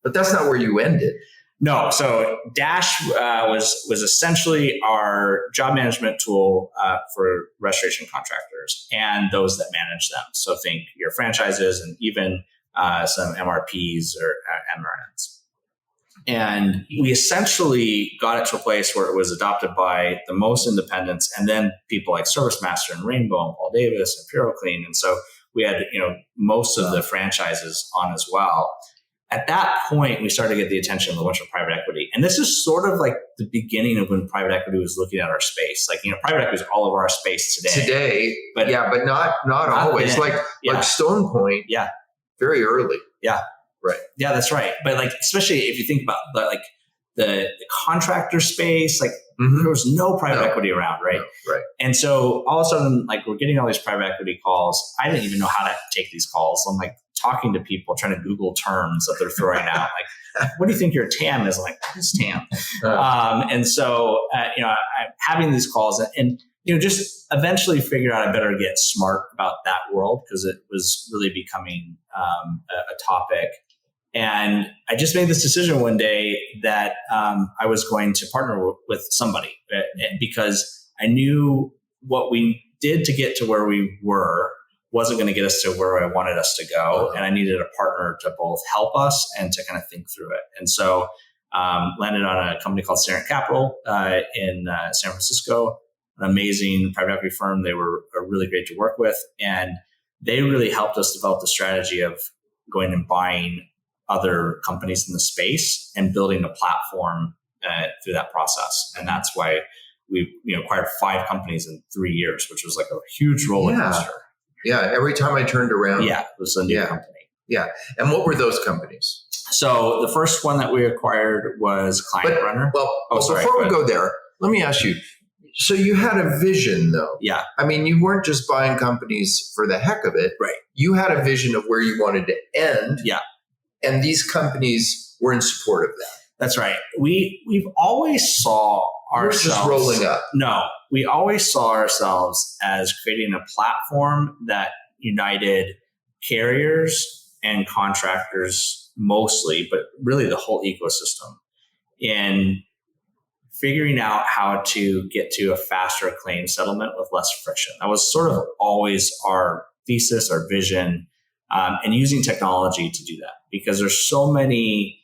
But that's not where you ended. No. So Dash was essentially our job management tool for restoration contractors and those that manage them. So think your franchises and even some MRPs or MRNs. And we essentially got it to a place where it was adopted by the most independents, and then people like ServiceMaster and Rainbow and Paul Davis and PureClean. And so we had most of the franchises on as well. at that point, we started to get the attention of a bunch of private equity. And this is sort of like the beginning of when private equity was looking at our space. Like, private equity is all over our space today. But not always. Then. Like Stone Point. Yeah. Very early. Yeah. Right. Yeah, that's right. But like, especially if you think about the contractor space, like there was no private equity around, right? No, right. And so all of a sudden, like we're getting all these private equity calls. I didn't even know how to take these calls. I'm like talking to people, trying to Google terms that they're throwing out. Like, what do you think your TAM is? I'm like, what is TAM? And so, I'm having these calls and just eventually figured out I better get smart about that world because it was really becoming a topic. And I just made this decision one day that I was going to partner with somebody because I knew what we did to get to where we were wasn't going to get us to where I wanted us to go. And I needed a partner to both help us and to kind of think through it. And so landed on a company called Garret Capital in San Francisco, an amazing private equity firm. They were really great to work with. And they really helped us develop the strategy of going and buying other companies in the space and building a platform through that process. And that's why we acquired 5 companies in 3 years, which was like a huge roller coaster. Yeah. Every time I turned around. Yeah. It was a new company. Yeah. And what were those companies? So the first one that we acquired was Client Runner. Well, before we go there, let me ask you. So you had a vision, though. Yeah. I mean, you weren't just buying companies for the heck of it. Right. You had a vision of where you wanted to end. Yeah. And these companies were in support of that. That's right. We've always saw ourselves just rolling up. No, we always saw ourselves as creating a platform that united carriers and contractors mostly, but really the whole ecosystem in figuring out how to get to a faster claim settlement with less friction. That was sort of always our thesis, our vision, and using technology to do that because there's so many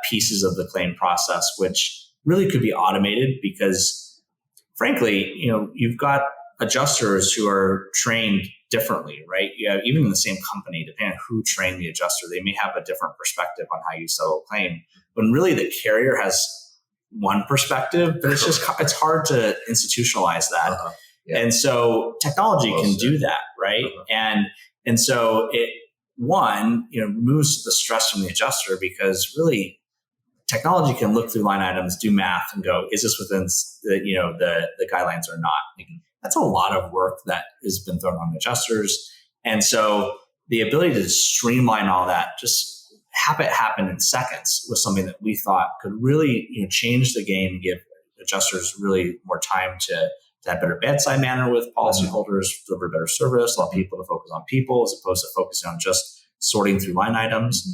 pieces of the claim process which really could be automated because frankly, you've got adjusters who are trained differently, right? Even in the same company, depending on who trained the adjuster, they may have a different perspective on how you settle a claim. When really the carrier has one perspective, but it's hard to institutionalize that. Yeah. And so technology can do that, right? And so it removes the stress from the adjuster because really technology can look through line items, do math, and go, is this within the guidelines or not? That's a lot of work that has been thrown on adjusters. And so the ability to streamline all that, just have it happen in seconds was something that we thought could really change the game, give adjusters really more time to have better bedside manner with policyholders, deliver better service, allow people to focus on people as opposed to focusing on just sorting through line items.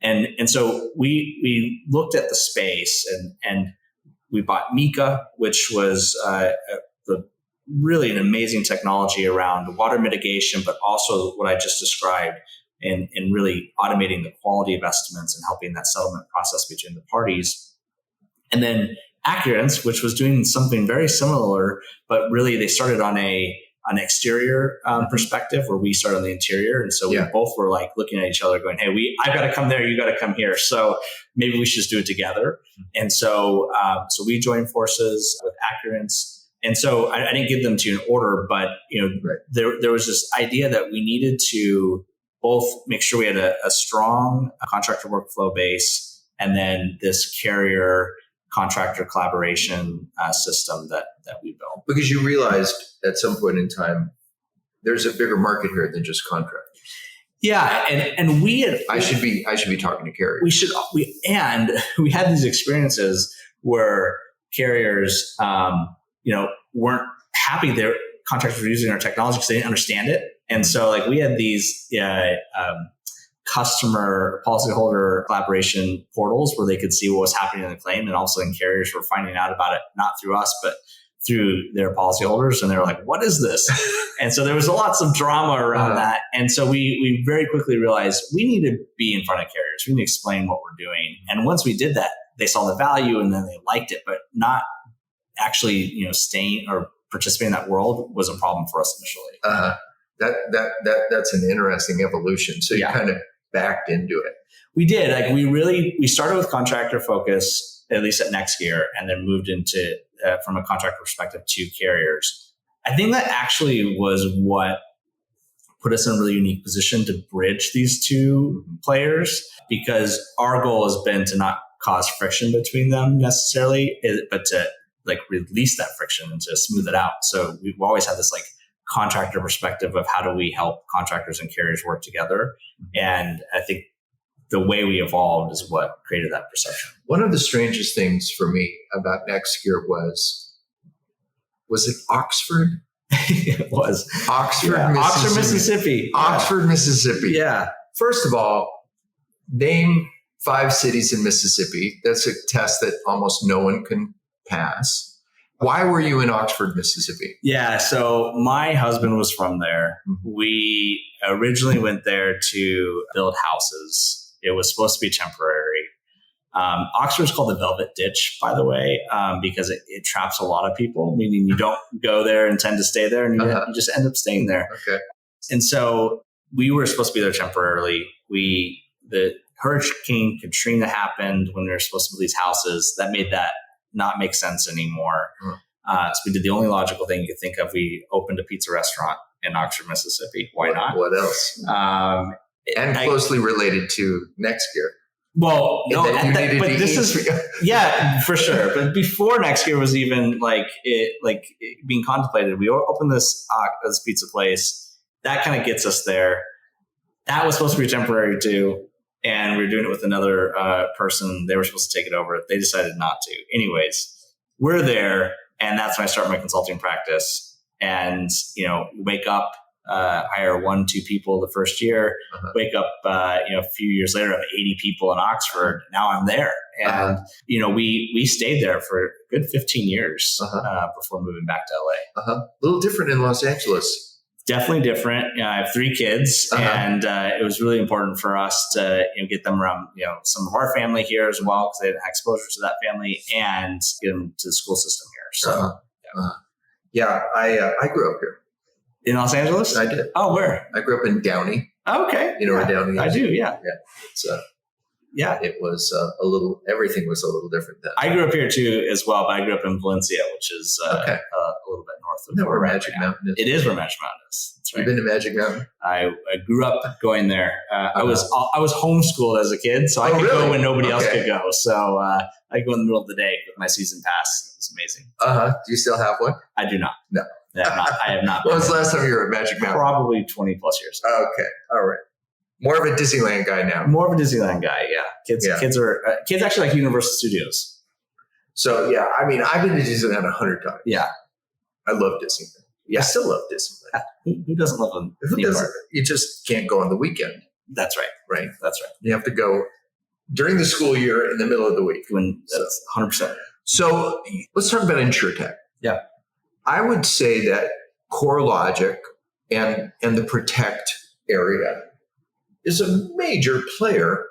And so we looked at the space and we bought Mika, which was really an amazing technology around water mitigation, but also what I just described in really automating the quality of estimates and helping that settlement process between the parties. And then Accurance, which was doing something very similar, but really they started on an exterior perspective where we started on the interior. And so we both were like looking at each other going, hey, I've got to come there. You got to come here. So maybe we should just do it together. And so we joined forces with Accurance. And so I didn't give them to you in order, but there was this idea that we needed to both make sure we had a strong contractor workflow base and then this carrier contractor collaboration system that we built. Because you realized at some point in time, there's a bigger market here than just contractors. Yeah, and we had. I should be talking to carriers. We had these experiences where carriers, weren't happy their contractors were using our technology because they didn't understand it, and so like we had these customer policyholder collaboration portals where they could see what was happening in the claim, and all of a sudden carriers were finding out about it not through us but through their policyholders, and they were like, what is this? And so there was lots of drama around that. And so we very quickly realized we need to be in front of carriers. We need to explain what we're doing. And once we did that, they saw the value and then they liked it, but not actually, staying or participating in that world was a problem for us initially. That's an interesting evolution. So you kind of backed into it. We did. Like we started with contractor focus, at least at NextGear, and then moved into, from a contractor perspective, to carriers. I think that actually was what put us in a really unique position to bridge these two players, because our goal has been to not cause friction between them necessarily, but to like release that friction and to smooth it out. So we've always had this like contractor perspective of how do we help contractors and carriers work together. And I think the way we evolved is what created that perception. One of the strangest things for me about NextGear was it Oxford? It was Oxford, yeah. Mississippi. Oxford, Mississippi. Oxford, Mississippi. Yeah. First of all, name 5 cities in Mississippi. That's a test that almost no one can pass. Why were you in Oxford, Mississippi? Yeah. So my husband was from there. Mm-hmm. We originally went there to build houses. It was supposed to be temporary. Oxford's called the Velvet Ditch, by the way, because it traps a lot of people, meaning you don't go there and tend to stay there, and you just end up staying there. Okay. And so we were supposed to be there temporarily. The Hurricane Katrina happened when we were supposed to build these houses. That made that not make sense anymore. So we did the only logical thing you could think of. We opened a pizza restaurant in Oxford, Mississippi. Why not? What else? And closely related to NextGear. Well, no, but this is yeah, for sure. But before NextGear was even being contemplated, we opened this pizza place. That kind of gets us there. That was supposed to be temporary too, and we were doing it with another person. They were supposed to take it over. They decided not to. Anyways, we're there, and that's when I start my consulting practice. And wake up. Hire 1-2 people the first year, wake up, a few years later, I have 80 people in Oxford. Now I'm there. And, we stayed there for a good 15 years before moving back to LA. A little different in Los Angeles. Definitely different. I have 3 kids, and it was really important for us to get them around, some of our family here as well, because they had exposure to that family, and get them to the school system here. So, I grew up here. In Los Angeles? I did. Oh, where? I grew up in Downey. Oh, okay. You know where Downey is? I do, yeah. Yeah. It was everything was a little different then. I grew up here too as well, but I grew up in Valencia, which is a little bit north of where Magic Mountain is. It is where Magic Mountain is. That's right. You've been to Magic Mountain? I grew up going there. I was homeschooled as a kid, so I could go when nobody else could go. So I go in the middle of the day with my season pass. It was amazing. Do you still have one? I do not. No. I have not. When was the last time you were at Magic Mountain? Probably 20 plus years. Okay. All right. More of a Disneyland guy now. More of a Disneyland guy. Yeah. Kids actually like Universal Studios. So I've been to Disneyland 100 times. Yeah. I love Disneyland. Yeah. I still love Disneyland. Who doesn't love them? You just can't go on the weekend. That's right. Right. That's right. You have to go during the school year in the middle of the week. That's 100%. So let's talk about InsureTech. Yeah. I would say that CoreLogic and the Protect area is a major player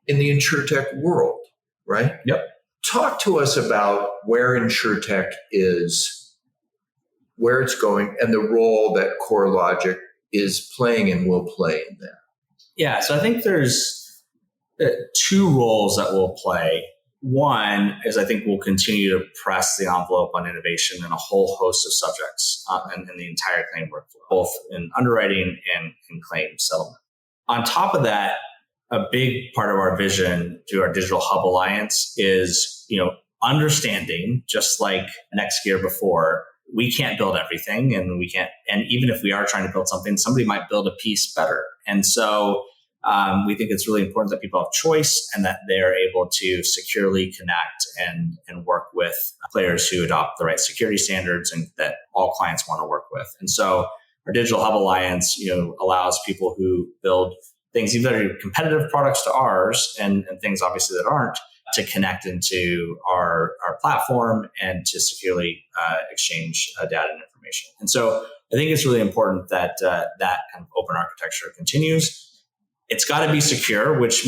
in the InsureTech world, right? Yep. Talk to us about where InsureTech is, where it's going, and the role that CoreLogic is playing and will play in that. Yeah, so I think there's 2 roles that we'll play. One is I think we'll continue to press the envelope on innovation in a whole host of subjects in the entire claim workflow, both in underwriting and in claim settlement. On top of that, a big part of our vision through our Digital Hub Alliance is, understanding, just like NextGear before, we can't build everything, and even if we are trying to build something, somebody might build a piece better. And so we think it's really important that people have choice and that they're able to securely connect and work with players who adopt the right security standards and that all clients want to work with. And so our Digital Hub Alliance, allows people who build things, even that are competitive products to ours and things obviously that aren't, to connect into our platform and to securely exchange data and information. And so I think it's really important that that kind of open architecture continues. It's got to be secure, which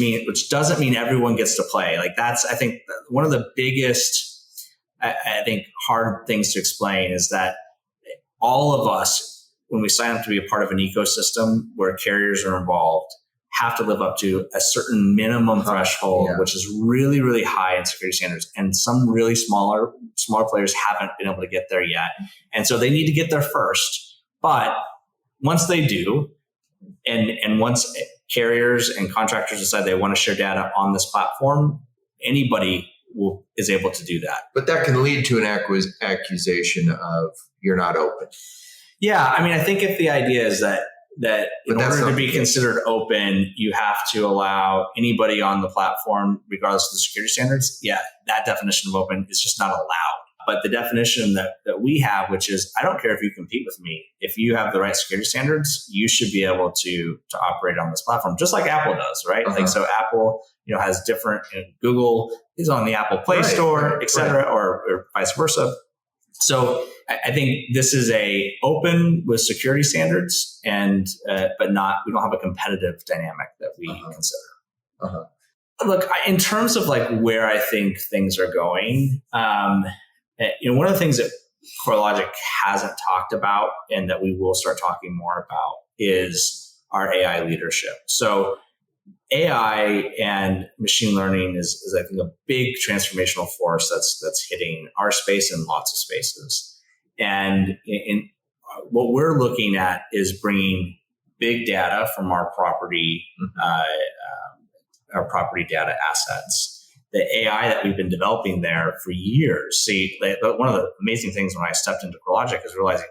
doesn't mean everyone gets to play. Like that's, I think, one of the biggest, hard things to explain is that all of us, when we sign up to be a part of an ecosystem where carriers are involved, have to live up to a certain minimum threshold, which is really, really high in security standards. And some really smaller players haven't been able to get there yet. And so they need to get there first. But once they do, and once carriers and contractors decide they want to share data on this platform, anybody is able to do that. But that can lead to an accusation of you're not open. Yeah. I mean, I think if the idea is that in order to be considered open, you have to allow anybody on the platform, regardless of the security standards. Yeah, that definition of open is just not allowed. But the definition that we have, which is, I don't care if you compete with me. If you have the right security standards, you should be able to operate on this platform, just like Apple does, right? Like, so Apple, has different, Google is on the Apple Play Store, et cetera, or vice versa. So I think this is a open with security standards, and but we don't have a competitive dynamic that we consider. Look, in terms of like where I think things are going, one of the things that CoreLogic hasn't talked about and that we will start talking more about is our AI leadership. So AI and machine learning is I think a big transformational force that's hitting our space and lots of spaces. And what we're looking at is bringing big data from our property data assets. The AI that we've been developing there for years. See, one of the amazing things when I stepped into CoreLogic is realizing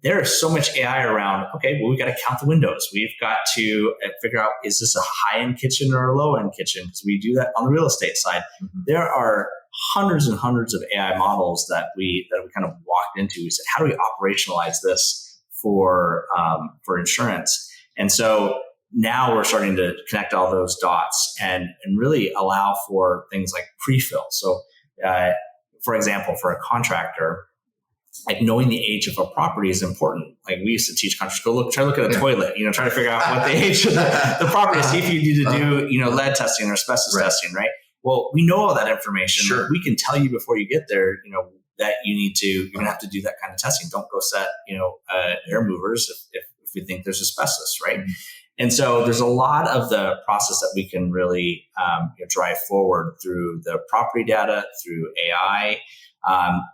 there is so much AI around. Okay, well, we've got to count the windows. We've got to figure out, is this a high-end kitchen or a low-end kitchen? Because we do that on the real estate side. There are hundreds and hundreds of AI models that we kind of walked into. We said, how do we operationalize this for insurance? And so now we're starting to connect all those dots and really allow for things like pre-fill. So, for example, for a contractor, like knowing the age of a property is important. Like we used to teach contractors, try to look at a toilet, try to figure out what the age of the property is, see if you need to do, lead testing or asbestos testing, right? Well, we know all that information. Sure. We can tell you before you get there, that you're going to have to do that kind of testing. Don't go set, air movers if we think there's asbestos, right? And so there's a lot of the process that we can really drive forward through the property data, through AI.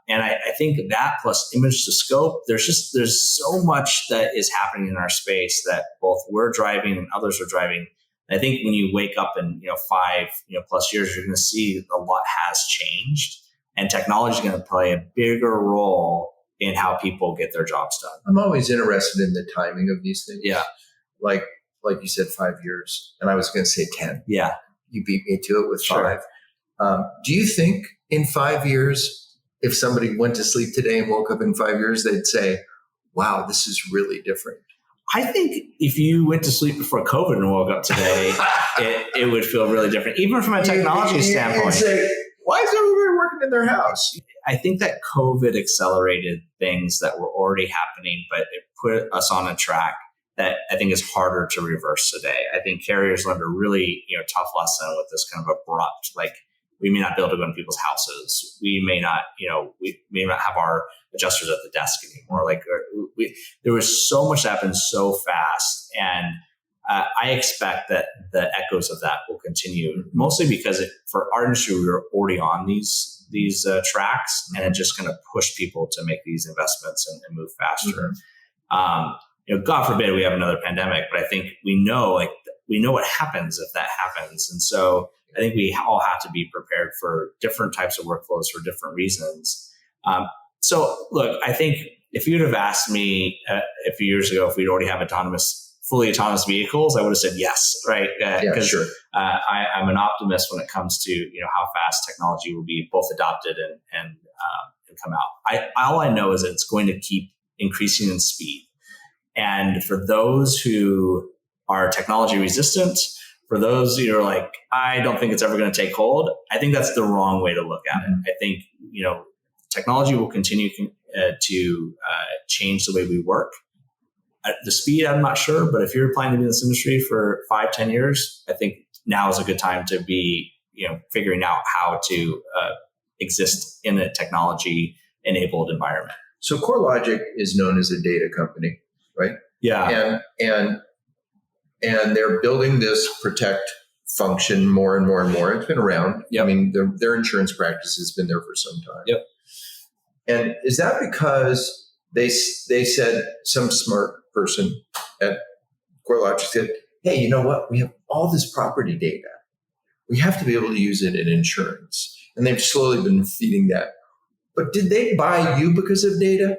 And I think that plus image to scope, there's so much that is happening in our space that both we're driving and others are driving. I think when you wake up in 5 plus years, you're going to see a lot has changed, and technology is going to play a bigger role in how people get their jobs done. I'm always interested in the timing of these things. Yeah, like you said, 5 years, and I was going to say 10. Yeah, you beat me to it with 5. Do you think in 5 years, if somebody went to sleep today and woke up in 5 years, they'd say, "Wow, this is really different"? I think if you went to sleep before COVID and woke up today, it would feel really different, even from a technology standpoint. You'd say, why is everybody working in their house? I think that COVID accelerated things that were already happening, but it put us on a track that I think is harder to reverse today. I think carriers learned a really tough lesson with this kind of abrupt, like, we may not be able to go into people's houses. We may not, we may not have our adjusters at the desk anymore. Like there was so much that happened so fast. And I expect that the echoes of that will continue, mostly because for our industry, we were already on these tracks, and it's just going to push people to make these investments and move faster. God forbid we have another pandemic, but I think we know what happens if that happens. And so I think we all have to be prepared for different types of workflows for different reasons. So look, I think if you'd have asked me a few years ago if we'd already have fully autonomous vehicles, I would have said yes, right? Sure. I'm an optimist when it comes to how fast technology will be both adopted and come out. All I know is that it's going to keep increasing in speed. And for those who are technology resistant, for those who are like, I don't think it's ever going to take hold, I think that's the wrong way to look at it. I think, technology will continue to change the way we work. At the speed, I'm not sure, but if you're planning to be in this industry for 5-10 years, I think now is a good time to be, figuring out how to exist in a technology-enabled environment. So CoreLogic is known as a data company, right? Yeah. and they're building this protect function more and more and more. It's been around. Yep. I mean, their insurance practice has been there for some time. Yep. And is that because they said, some smart person at CoreLogic said, hey, you know what? We have all this property data. We have to be able to use it in insurance. And they've slowly been feeding that. But did they buy you because of data?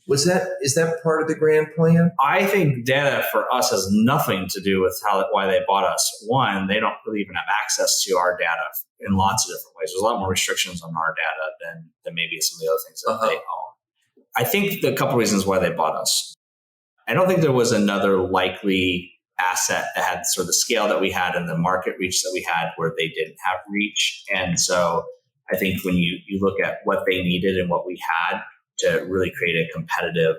Is that part of the grand plan? I think data for us has nothing to do with why they bought us. One, they don't really even have access to our data in lots of different ways. There's a lot more restrictions on our data than maybe some of the other things that they own. I think a couple reasons why they bought us. I don't think there was another likely asset that had sort of the scale that we had and the market reach that we had where they didn't have reach. And so I think when you look at what they needed and what we had to really create a competitive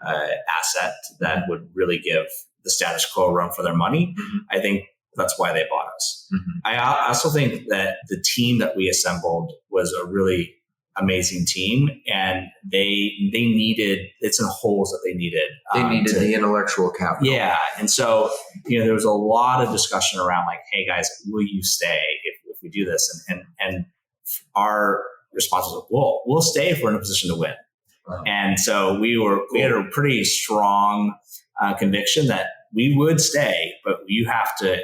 asset that would really give the status quo a run for their money, I think that's why they bought us. I also think that the team that we assembled was a really amazing team, and they needed, it's in holes that they needed. They needed the intellectual capital. Yeah. And so, there was a lot of discussion around like, hey guys, will you stay if we do this? And our response was, we'll stay if we're in a position to win. Wow. And so we had a pretty strong conviction that we would stay, but you have to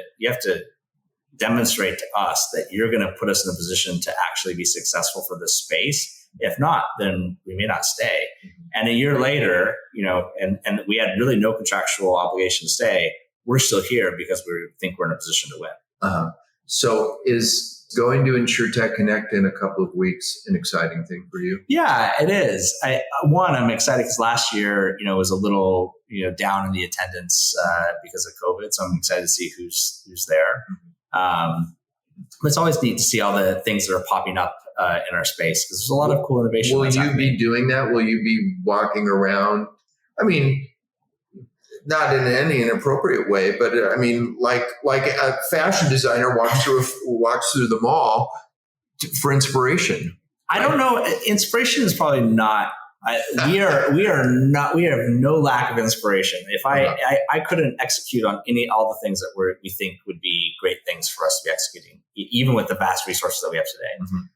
demonstrate to us that you're going to put us in a position to actually be successful for this space. If not, then we may not stay. And a year later, and we had really no contractual obligation to stay. We're still here because we think we're in a position to win. So is going to InsureTech Connect in a couple of weeks an exciting thing for you? Yeah, it is. I'm excited because last year, was a little, down in the attendance because of COVID. So I'm excited to see who's there. It's always neat to see all the things that are popping up in our space because there's a lot of cool innovation. Will you be doing that? Will you be walking around? I mean, not in any inappropriate way, but I mean, like a fashion designer walks through the mall for inspiration. I don't know. Inspiration is probably not. We have no lack of inspiration. If I couldn't execute on all the things that we think would be great things for us to be executing, even with the vast resources that we have today.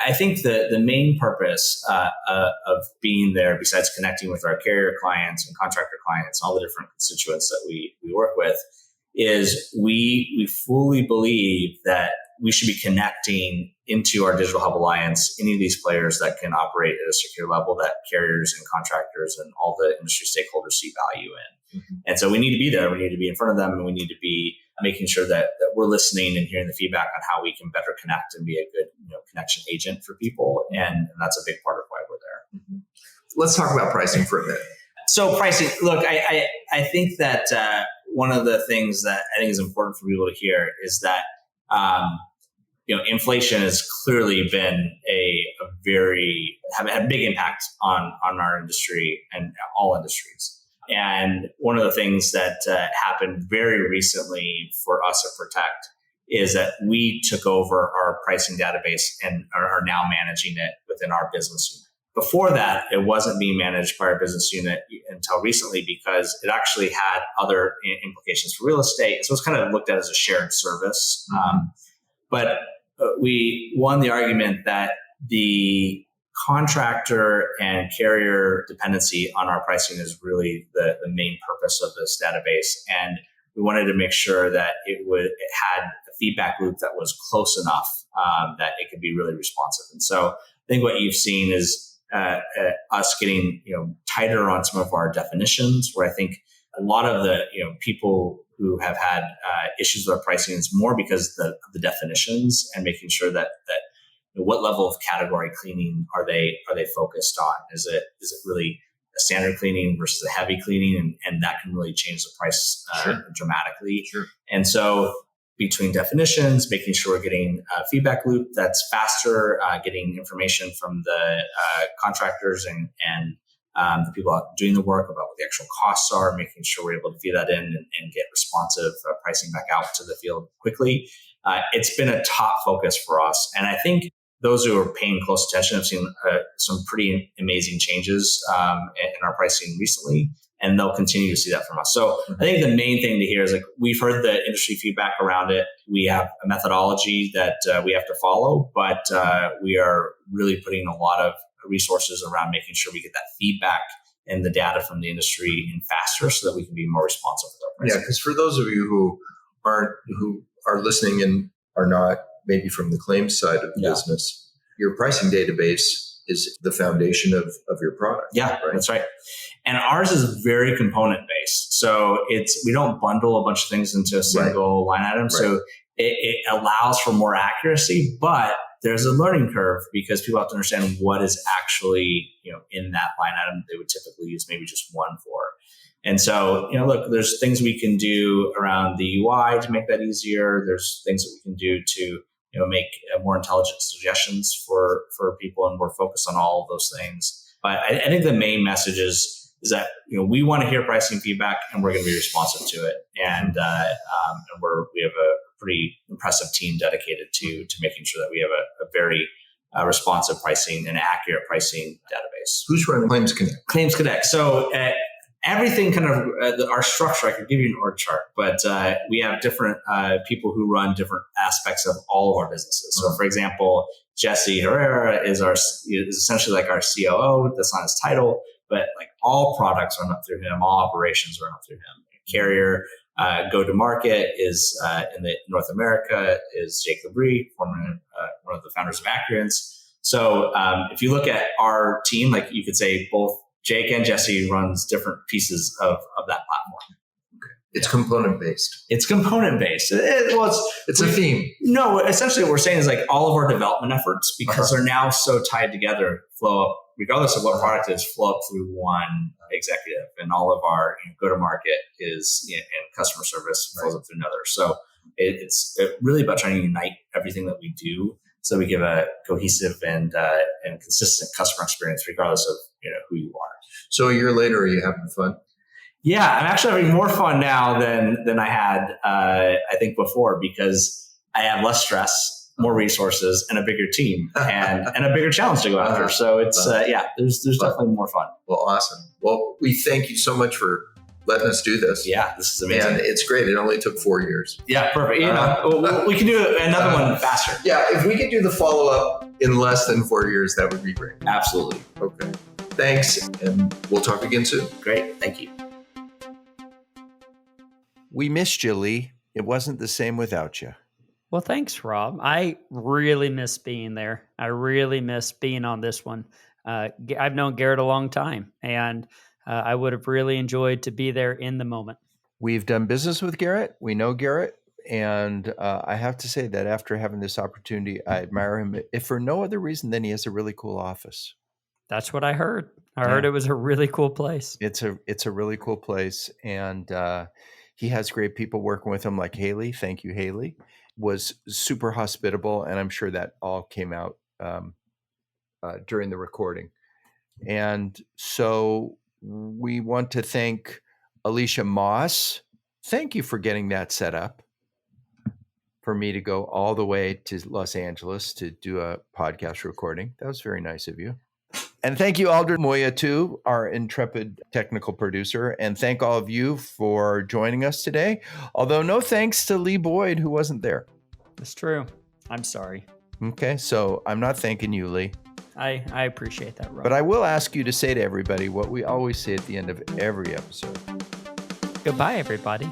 I think the main purpose of being there, besides connecting with our carrier clients and contractor clients, and all the different constituents that we work with, is we fully believe that we should be connecting into our Digital Hub Alliance any of these players that can operate at a secure level that carriers and contractors and all the industry stakeholders see value in. And so we need to be there. We need to be in front of them, and we need to be making sure that we're listening and hearing the feedback on how we can better connect and be a good connection agent for people. And that's a big part of why we're there. Let's talk about pricing for a minute. So pricing, look, I think that one of the things that I think is important for people to hear is that inflation has clearly been had a big impact on our industry and all industries. And one of the things that happened very recently for us at Protect is that we took over our pricing database and are now managing it within our business unit. Before that, it wasn't being managed by our business unit until recently because it actually had other implications for real estate. So it's kind of looked at as a shared service. But we won the argument that the contractor and carrier dependency on our pricing is really the main purpose of this database. And we wanted to make sure that it had a feedback loop that was close enough that it could be really responsive. And so I think what you've seen is us getting tighter on some of our definitions, where I think a lot of the people who have had issues with our pricing is more because of the definitions and making sure that what level of category cleaning are they focused on? Is it really a standard cleaning versus a heavy cleaning? And that can really change the price dramatically. Sure. And so between definitions, making sure we're getting a feedback loop that's faster, getting information from the contractors and the people out doing the work about what the actual costs are, making sure we're able to feed that in and get responsive pricing back out to the field quickly. It's been a top focus for us. And I think those who are paying close attention have seen some pretty amazing changes in our pricing recently. and they'll continue to see that from us. So I think the main thing to hear is like, we've heard the industry feedback around it. We have a methodology that we have to follow, but we are really putting a lot of resources around making sure we get that feedback and the data from the industry in faster so that we can be more responsive with our pricing. Yeah, because for those of you who are listening and are not maybe from the claims side of the business, your pricing database is the foundation of your product. Yeah, right? That's right. And ours is very component based. So we don't bundle a bunch of things into a single line item. Right. So it allows for more accuracy, but there's a learning curve because people have to understand what is actually, in that line item they would typically use maybe just one for. And so, look, there's things we can do around the UI to make that easier. There's things that we can do to, make more intelligent suggestions for people, and we're focused on all of those things. But I think the main message is that, we want to hear pricing feedback, and we're going to be responsive to it. And we have a pretty impressive team dedicated to making sure that we have a very responsive pricing and accurate pricing database. Who's running Claims Connect? Claims Connect. So everything kind of our structure, I could give you an org chart, but we have different people who run different aspects of all of our businesses. So, for example, Jesse Herrera is essentially like our COO. That's not his title, but like all products run up through him, all operations run up through him. Carrier go-to-market is in North America is Jake Labrie, former one of the founders of Accurance. So if you look at our team, like you could say both Jake and Jesse runs different pieces of that platform. Okay. It's component based. It's component based. It's a theme. No, essentially what we're saying is like all of our development efforts, because they're now so tied together, flow up, regardless of what product it is, flow up through one executive, and all of our go-to-market is and customer service flows up through another. So it's really about trying to unite everything that we do, so we give a cohesive and consistent customer experience, regardless of who you are. So a year later, are you having fun? Yeah, I'm actually having more fun now than I had I think before, because I have less stress, more resources, and a bigger team, and a bigger challenge to go after. So it's there's definitely more fun. Well, awesome. Well, we thank you so much for letting us do this. Yeah, this is amazing. And it's great. It only took 4 years. Yeah, perfect. We can do another one faster. Yeah, if we could do the follow-up in less than 4 years, that would be great. Absolutely. Okay. Thanks, and we'll talk again soon. Great. Thank you. We missed you, Lee. It wasn't the same without you. Well, thanks, Rob. I really miss being there. I really miss being on this one. I've known Garret a long time, and I would have really enjoyed to be there in the moment. We've done business with Garret. We know Garret. And I have to say that after having this opportunity, I admire him, if for no other reason than he has a really cool office. That's what I heard. I heard it was a really cool place. It's a really cool place. And he has great people working with him, like Haley. Thank you, Haley. Was super hospitable. And I'm sure that all came out during the recording. And so we want to thank Alicia Moss. Thank you for getting that set up for me to go all the way to Los Angeles to do a podcast recording. That was very nice of you. And thank you, Aldrin Moya, too, our intrepid technical producer. And thank all of you for joining us today. Although no thanks to Lee Boyd, who wasn't there. That's true. I'm sorry. Okay, so I'm not thanking you, Lee. I appreciate that, Rob. But I will ask you to say to everybody what we always say at the end of every episode. Goodbye, everybody.